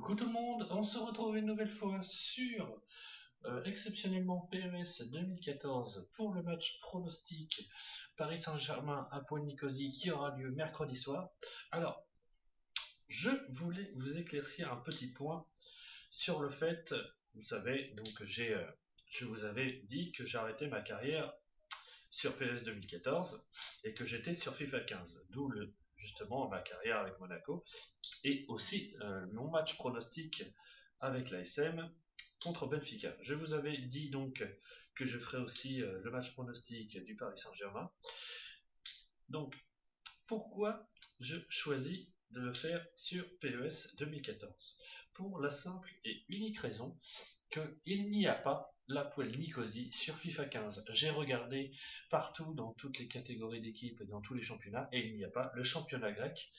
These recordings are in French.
Coucou tout le monde, on se retrouve une nouvelle fois sur exceptionnellement PMS 2014 pour le match pronostic Paris Saint-Germain à Nicosie qui aura lieu mercredi soir. Alors, je voulais vous éclaircir un petit point sur le fait, vous savez, donc je vous avais dit que j'arrêtais ma carrière sur PMS 2014 et que j'étais sur FIFA 15, d'où justement ma carrière avec Monaco et aussi mon match pronostic avec l'ASM contre Benfica. Je vous avais dit donc que je ferai aussi le match pronostic du Paris Saint-Germain. Donc, pourquoi je choisis de le faire sur PES 2014? Pour la simple et unique raison qu'il n'y a pas l'Hapoel Nicosie sur FIFA 15. J'ai regardé partout dans toutes les catégories d'équipes et dans tous les championnats et il n'y a pas le championnat grec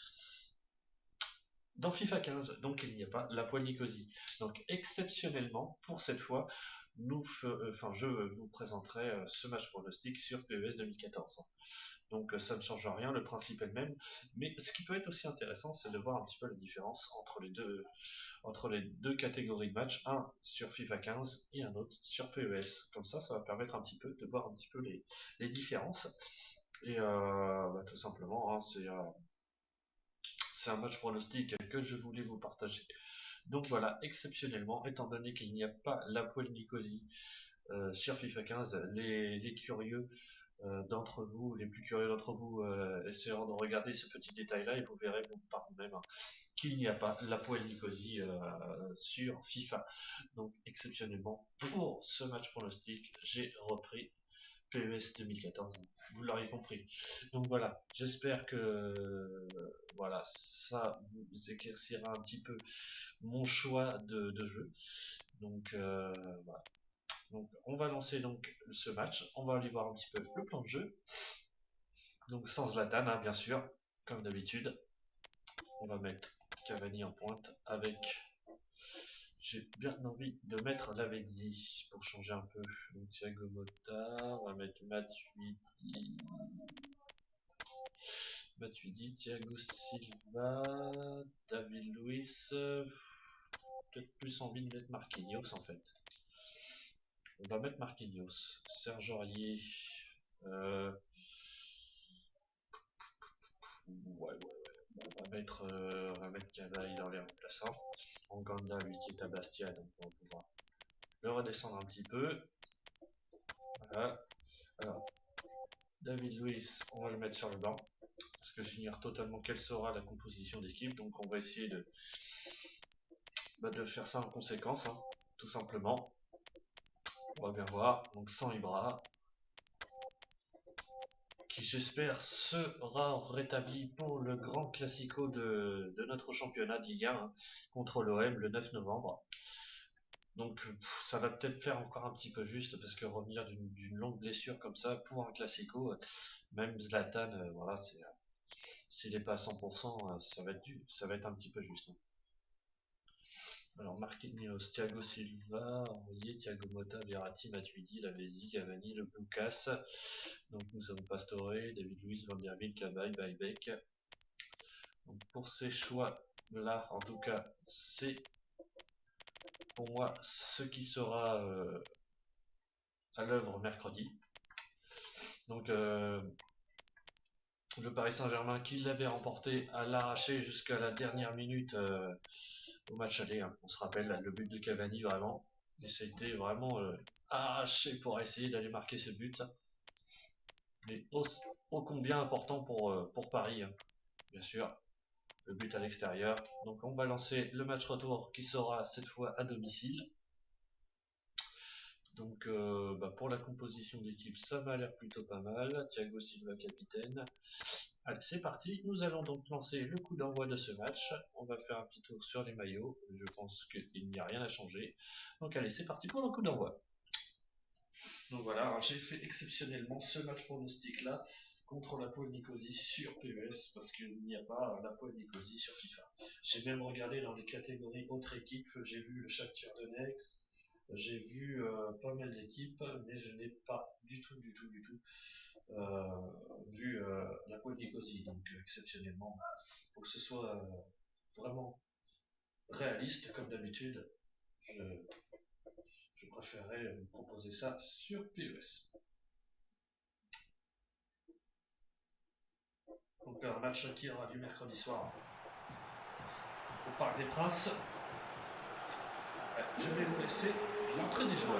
dans FIFA 15, donc il n'y a pas l'Hapoel Nicosie. Donc exceptionnellement, pour cette fois, je vous présenterai ce match pronostic sur PES 2014. Donc ça ne change rien, le principe est le même. Mais ce qui peut être aussi intéressant, c'est de voir un petit peu la différence entre les deux catégories de matchs, un sur FIFA 15 et un autre sur PES. Comme ça va permettre un petit peu de voir un petit peu les différences. Et tout simplement, hein, c'est un match pronostic que je voulais vous partager. Donc voilà, exceptionnellement, étant donné qu'il n'y a pas l'Hapoel Nicosie sur FIFA 15, les curieux d'entre vous, les plus curieux d'entre vous, essaieront de regarder ce petit détail-là et vous verrez vous par vous-même qu'il n'y a pas l'Hapoel Nicosie sur FIFA. Donc exceptionnellement, pour ce match pronostic, j'ai repris PES 2014, vous l'aurez compris. Donc voilà, j'espère que voilà, ça vous éclaircira un petit peu mon choix de jeu. Donc voilà. Donc on va lancer donc ce match, on va aller voir un petit peu le plan de jeu. Donc sans Zlatan, hein, bien sûr, comme d'habitude. On va mettre Cavani en pointe avec. J'ai bien envie de mettre Lavezzi pour changer un peu. Donc Thiago Motta, on va mettre Matuidi, Thiago Silva, David Luiz. Peut-être plus envie de mettre Marquinhos en fait. On va mettre Marquinhos, Serge Aurier. Euh... Ouais. On va mettre Cavani dans les remplaçants. Anganda, lui qui est à Bastia, donc on va pouvoir le redescendre un petit peu. Voilà. Alors, David Luiz, on va le mettre sur le banc. Parce que j'ignore totalement quelle sera la composition d'équipe. Donc on va essayer de faire ça en conséquence, hein, tout simplement. On va bien voir. Donc sans Ibra, qui j'espère sera rétabli pour le grand classico de notre championnat de Ligue 1 hein, contre l'OM le 9 novembre. Donc ça va peut-être faire encore un petit peu juste parce que revenir d'une longue blessure comme ça pour un classico, même Zlatan, voilà, s'il n'est pas à 100%, ça va être un petit peu juste. Hein. Alors Marquinhos, Thiago Silva, Aurier, Thiago Motta, Verratti, Matuidi, Lavezzi, Cavani, Lucas. Donc nous avons Pastore, David Luiz, Van der Beek, Cabaye, Baïbek. Donc pour ces choix-là, en tout cas, c'est pour moi ce qui sera à l'œuvre mercredi. Donc le Paris Saint-Germain qui l'avait remporté à l'arraché jusqu'à la dernière minute au match aller. Hein. On se rappelle le but de Cavani vraiment. Et c'était vraiment arraché pour essayer d'aller marquer ce but. Mais ô combien important pour Paris, hein. Bien sûr. Le but à l'extérieur. Donc on va lancer le match retour qui sera cette fois à domicile. Donc pour la composition d'équipe, ça m'a l'air plutôt pas mal. Thiago Silva capitaine. Allez, c'est parti. Nous allons donc lancer le coup d'envoi de ce match. On va faire un petit tour sur les maillots. Je pense qu'il n'y a rien à changer. Donc allez, c'est parti pour le coup d'envoi. Donc voilà, j'ai fait exceptionnellement ce match pronostic là contre l'Hapoel Nicosie sur PES parce qu'il n'y a pas l'Hapoel Nicosie sur FIFA. J'ai même regardé dans les catégories autres équipes, j'ai vu le Shakhtar Donetsk, j'ai vu pas mal d'équipes, mais je n'ai pas du tout vu l'Hapoel Nicosie. Donc exceptionnellement, pour que ce soit vraiment réaliste comme d'habitude. Je préférerais vous proposer ça sur PES. Donc un match qui aura lieu mercredi soir au Parc des Princes. Je vais vous laisser l'entrée des joueurs.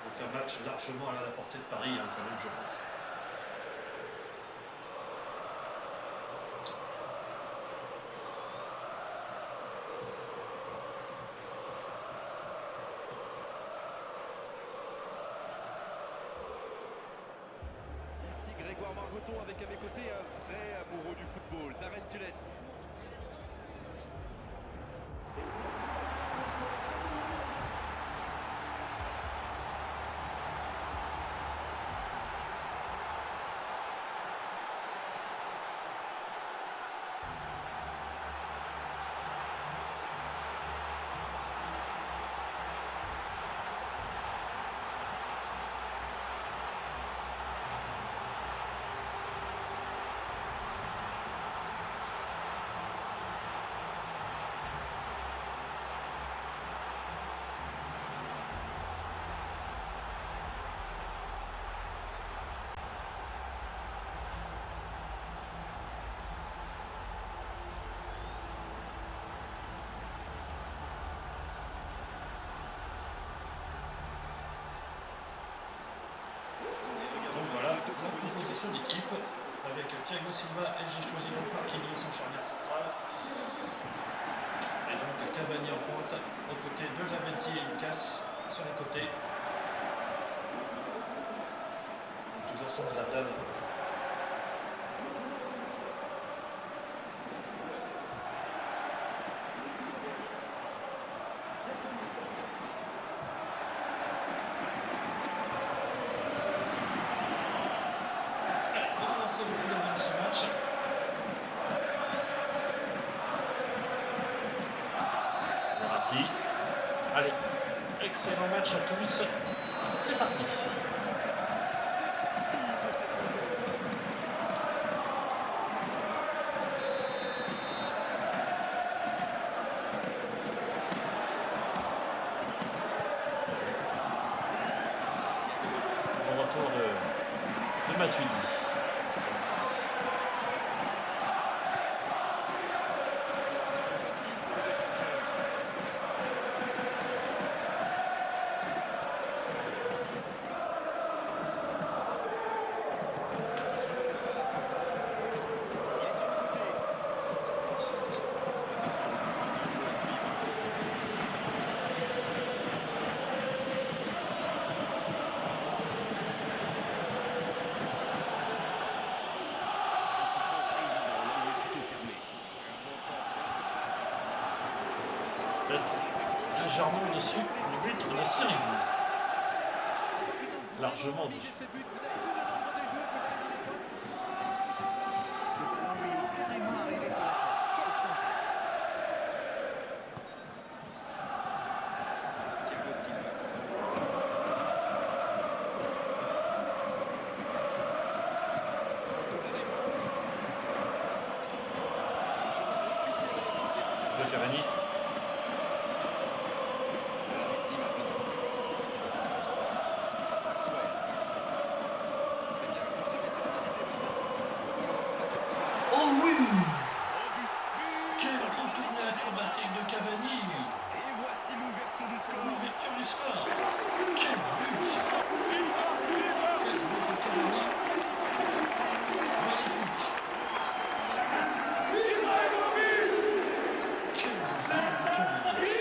Donc un match largement à la portée de Paris, hein, quand même, je pense. Ici Grégoire Margoton avec à mes côtés un vrai amoureux du football, Darren Tulette. Donc voilà, la composition d'équipe avec Thiago Silva et j'ai choisi donc Marquinhos en charnière centrale. Et donc Cavani en pointe aux côtés de Lavezzi et Lucas sur les côtés. Donc, toujours sans Zlatan. C'est le coup d'envoi de ce match. Verratti. Allez, excellent match à tous. C'est parti. C'est parti pour cette rencontre. Le retour de Matuidi. Peut-être légèrement au-dessus du but de Sirigu. Largement au-dessus. Le ballon lui est carrément arrivé sur la tête. Quel centre! Thiago Silva. Retour de défense. Joué Cavani. Lavezzi maintenant. Maxwell. C'est bien conservé ses facilités maintenant. Oh oui! But. Quel retourné acrobatique de Cavani! Et voici l'ouverture du score. L'ouverture du score! Quel but! Quel but de Cavani! Magnifique! Quel but de Cavani!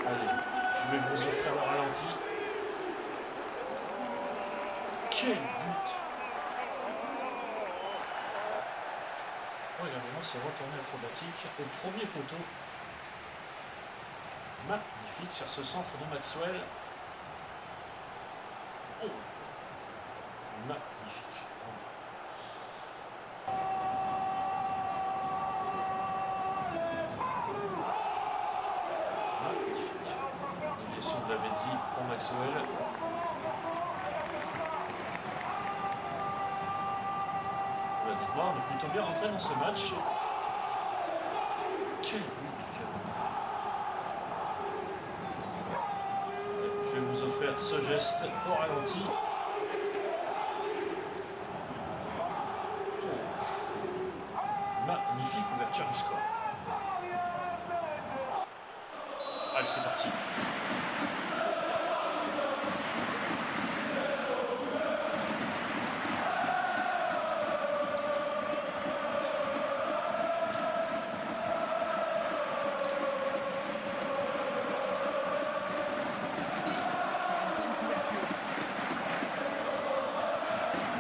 Allez, je vais vous offrir le ralenti. Quel but! Regardez-moi ce retourné acrobatique au premier poteau. Magnifique sur ce centre de Maxwell. Oh! Magnifique. Magnifique. Déviation de Lavezzi pour Maxwell. Là, on est plutôt bien rentré dans ce match. Quel but du Cameroun. Je vais vous offrir ce geste au ralenti. Magnifique ouverture du score. Allez, c'est parti.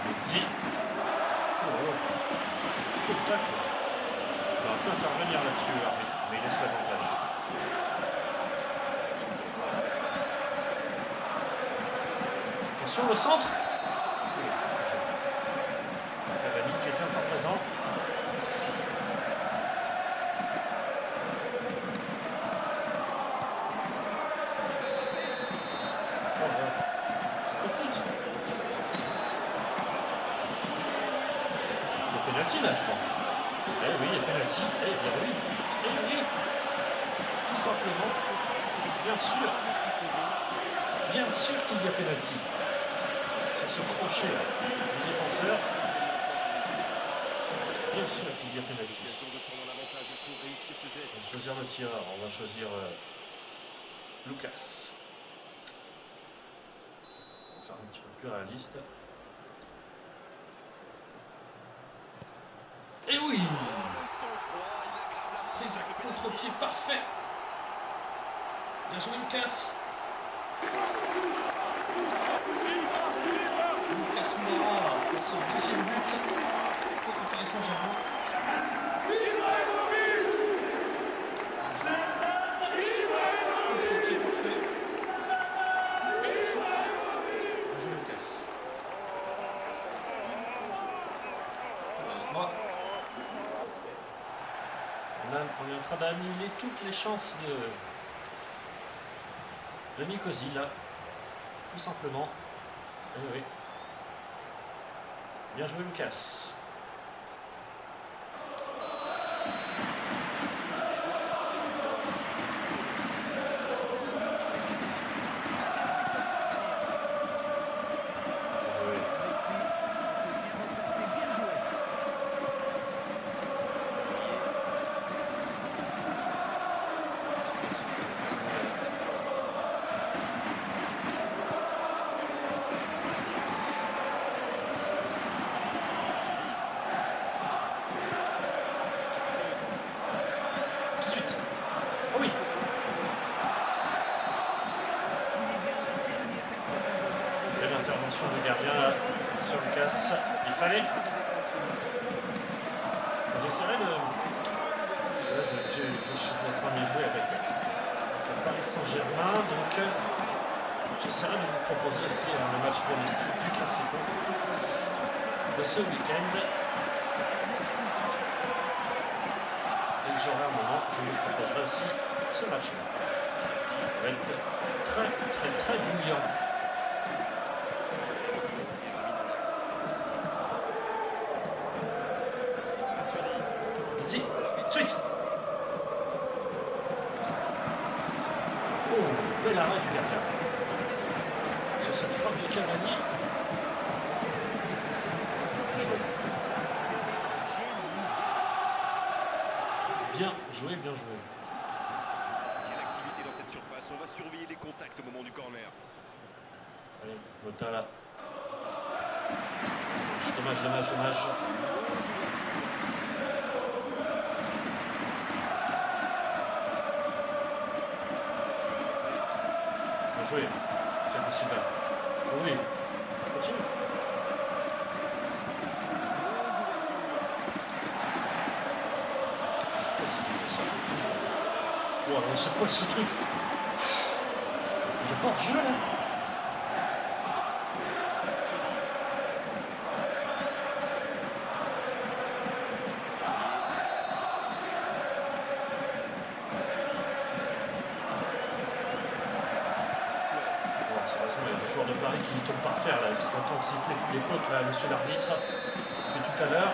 Messi. Oh, quel tacle. Il aurait pu intervenir là-dessus, l'arbitre, mais il laisse l'avantage. Attention, le centre. Cavani qui était encore présent. Au foot. Il y a pénalty là, je crois. Eh oui, il y a pénalty. Eh bien oui. Eh oui. Tout simplement. Bien sûr. Bien sûr qu'il y a pénalty. Sur ce crochet là, du défenseur. Bien sûr qu'il y a pénalty. On va choisir le tireur. On va choisir Lucas. On va faire un petit peu plus réaliste. Et oui! Prise à contre-pied parfait. Bien joué Lucas. Lucas Moura pour son deuxième but pour le Paris Saint-Germain. Contre-pied parfait. Bien joué Lucas. Heureusement. On est en train d'annihiler toutes les chances de Nicosie là, tout simplement. Eh oui. Bien joué Lucas. Le gardien là, sur Lucas, il fallait. J'essaierai de. Parce que là, je suis en train de jouer avec le Paris Saint-Germain, donc j'essaierai de vous proposer aussi le match pronostic du Classico de ce week-end. Dès que j'aurai un moment, je vous proposerai aussi ce match-là. Ça va être très bouillant. Suite. Oh, bel arrêt du gardien. Sur cette frappe de Cavani. Bien joué. Bien joué. Quelle activité dans cette surface. On va surveiller les contacts au moment du corner. Allez, Mota là. Dommage. Joué, Thiago Silva. Oui, continue. Oh, c'est quoi ce truc? Il n'y a pas hors-jeu là? De Paris qui tombe par terre là, il se entend siffler les fautes là, monsieur l'arbitre, depuis tout à l'heure.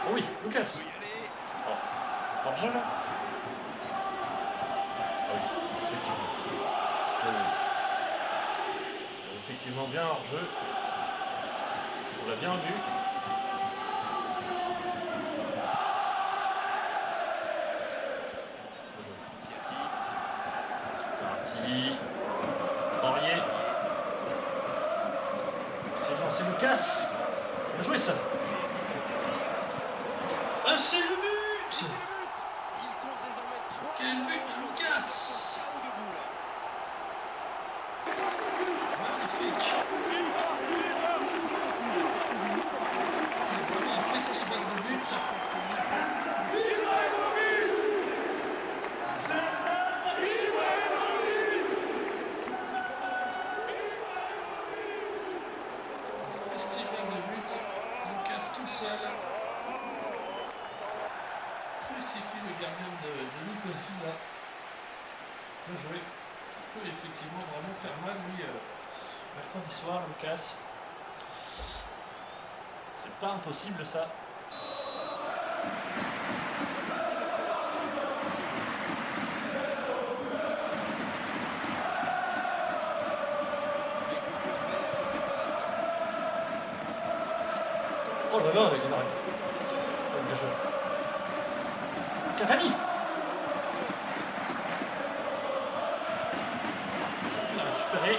Oh oui, Lucas. Oh. Hors-jeu là. Ah oui, effectivement. Oui, oui. Effectivement bien hors-jeu. On l'a bien vu. Parti. Poirier. C'est bon, c'est Lucas. Bien joué ça. Ah, c'est le but. Quel but, Lucas. Magnifique. C'est vraiment un festival de buts. Tout seul crucifie le gardien de Nicosie là. Bien joué. Il peut effectivement vraiment faire mal lui mercredi soir, Lucas. C'est pas impossible ça. Oh là là, il arrive. Bien joué. Cavani. Tu l'as récupéré.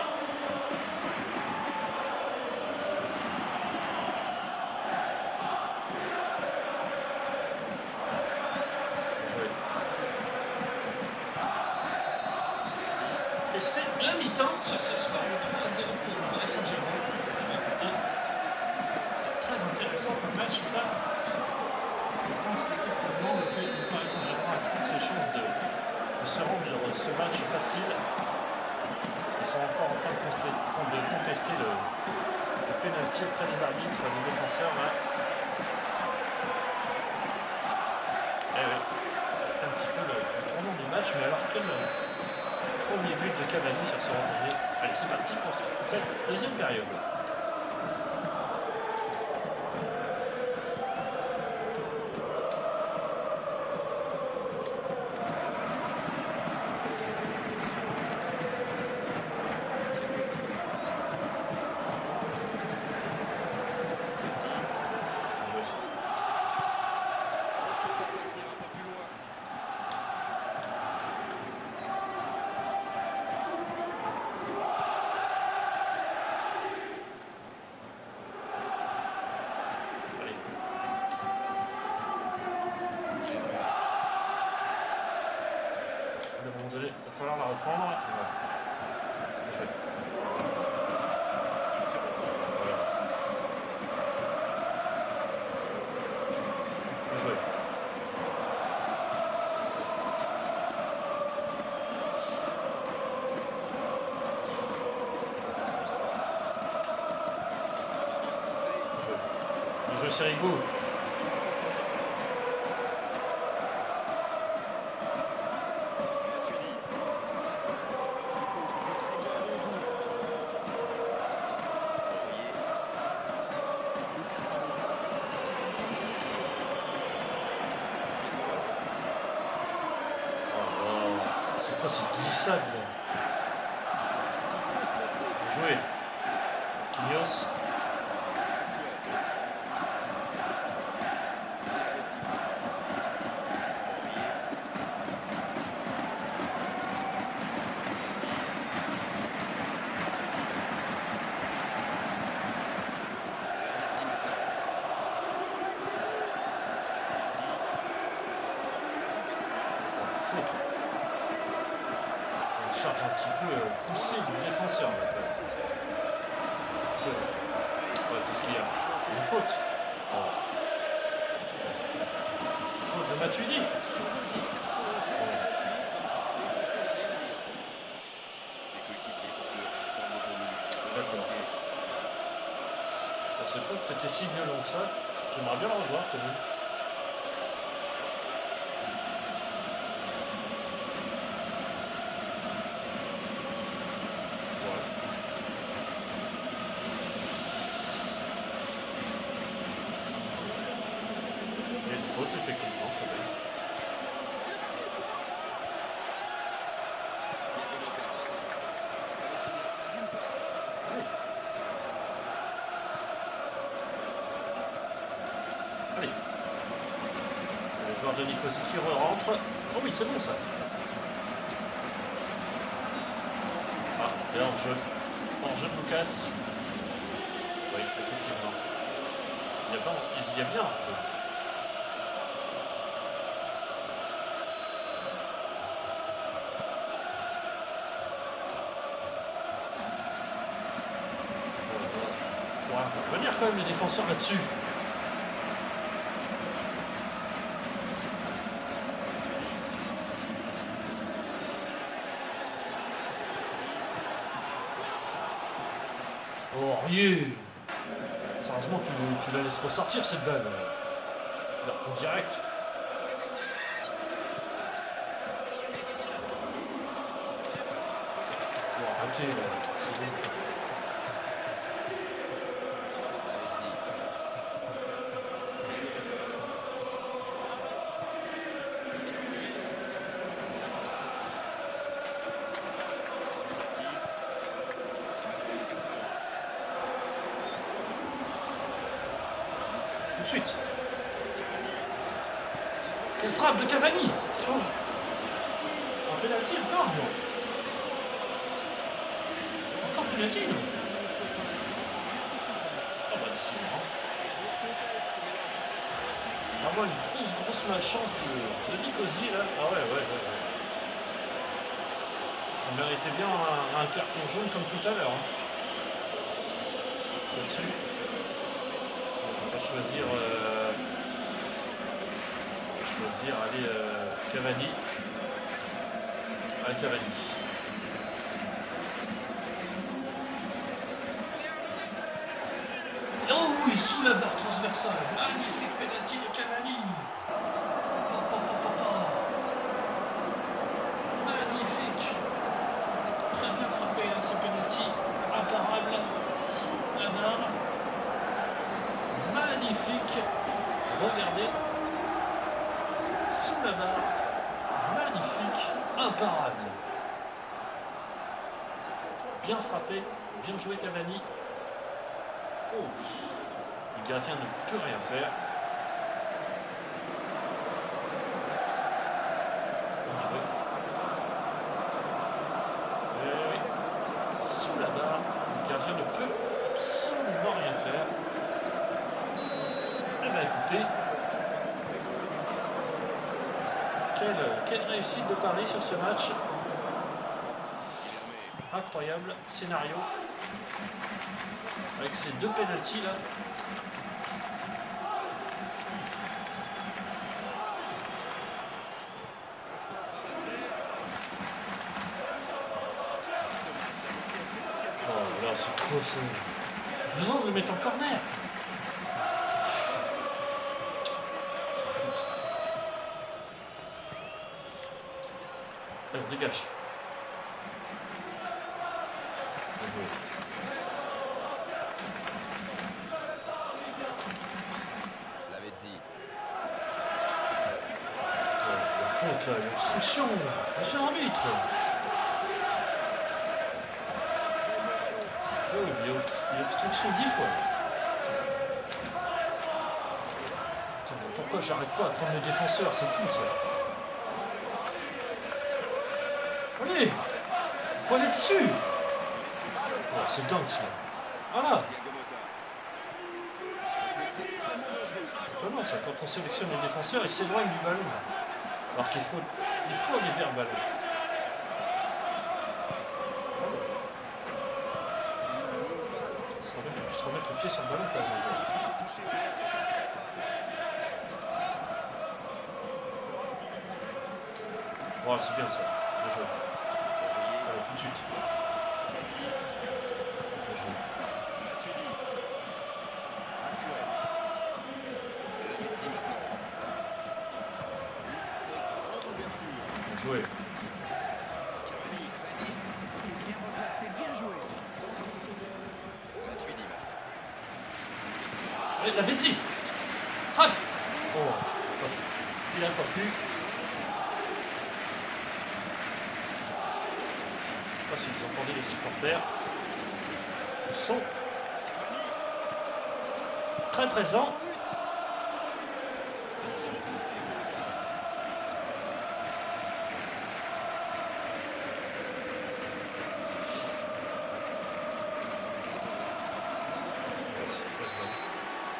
Bien joué. Et c'est la mi-temps sur ce score, 3-0 pour le Paris Saint-Germain. C'est très intéressant comme match ça. Je pense qu'effectivement le Paris Saint-Germain a toutes ses chances de se rendre sur ce match facile. Ils sont encore en train de contester le pénalty auprès des arbitres, des défenseurs là. Et oui, c'est un petit peu le tournant du match, mais alors quel premier but de Cavani sur ce retourné. Allez, c'est parti pour cette deuxième période. Il va falloir la reprendre. Voilà. Bien joué. Voilà. Bien joué. Bien joué. Bien joué, Sirigu. C'est glissade là. Bien joué. Marquinhos. Faute. Charge un petit peu poussée du défenseur. Ouais, qu'est-ce qu'il y a? Une faute. Oh. Faute de Matuidi. D'accord. Je pensais pas que c'était si violent que ça. J'aimerais bien le revoir quand même. faute, effectivement, quand même. Allez. Le joueur de Nicosie qui re-rentre. Oh oui, c'est bon ça. Ah, c'est hors-jeu. Hors-jeu de Lucas. Oui, effectivement. Il y a bien hors-jeu. On va intervenir quand même les défenseurs là-dessus. Oh, rien. Sérieusement, tu la laisses pas sortir cette balle. Tu la reprends direct. Bon, arrêtez, là. C'est bon. Tout de suite. Quelle frappe de Cavani. Un pénalty encore, non. Encore pénalty, non. Ah bah décidément. Vraiment une grosse malchance de Nicosie là. Ah ouais. Ça méritait bien un carton jaune comme tout à l'heure. Là-dessus. On va choisir, allez, Cavani. Allez, Cavani. Oh oui, sous la barre transversale. Magnifique penalty de Cavani. Magnifique. Très bien frappé là, ce penalty. Imparable. Sous la barre. Magnifique. Regardez. Sous la barre. Magnifique. Imparable. Bien frappé. Bien joué Cavani. Oh. Le gardien ne peut rien faire. Bien joué. Oui. Sous la barre. Le gardien ne peut absolument rien faire. Eh bien écoutez, quelle réussite de Paris sur ce match. Incroyable scénario. Avec ces deux pénaltys là. Oh là, c'est trop ça. Besoin de le mettre en corner. Allez, on dégage. Bien joué. La faute là, l'obstruction. Monsieur l'arbitre. Oh, il y a obstruction 10 fois. Putain, mais pourquoi j'arrive pas à prendre le défenseur? C'est fou ça. Allez, faut aller dessus. Oh, c'est dingue ça. Voilà. Étonnant ça, quand on sélectionne les défenseurs, ils s'éloignent du ballon. Alors qu'il faut aller vers le ballon. Se remettre le pied sur le ballon quand même. Voilà, c'est bien ça. Bien joué. Allez, tout de suite. Bien joué. Bien joué. Bien replacé, bien joué. Allez, la Vézi. Frappe. Oh. Il n'a pas pu. Je ne sais pas si vous entendez les supporters. Ils sont très présents.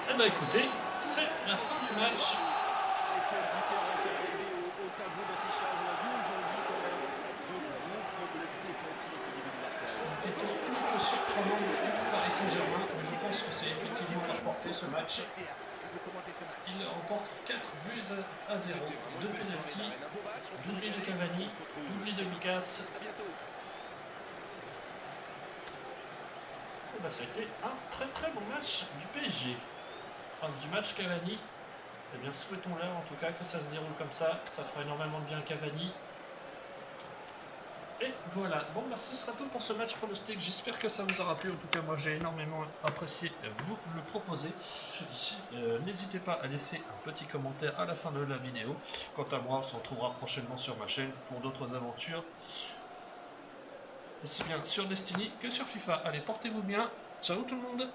Eh bien écoutez, c'est la fin du match. Et quelle différence est arrivée au tableau d'affichage. On a vu aujourd'hui quand même de gros problèmes défensifs au niveau du marquage. C'était plus que surprenant pour Paris Saint-Germain, mais je pense que c'est effectivement remporté ce match. Il remporte 4 buts à 0, 2 pénaltys, doublé de Cavani, doublé de Lucas. À bientôt. Et ben, ça a été un très bon match du PSG. Enfin, du match Cavani. Eh bien, souhaitons-leur en tout cas que ça se déroule comme ça. Ça fera énormément de bien à Cavani. Et voilà, bon bah ce sera tout pour ce match pronostic, j'espère que ça vous aura plu, en tout cas moi j'ai énormément apprécié vous le proposer. N'hésitez pas à laisser un petit commentaire à la fin de la vidéo. Quant à moi, on se retrouvera prochainement sur ma chaîne pour d'autres aventures, aussi bien sur Destiny que sur FIFA. Allez, portez-vous bien, ciao tout le monde.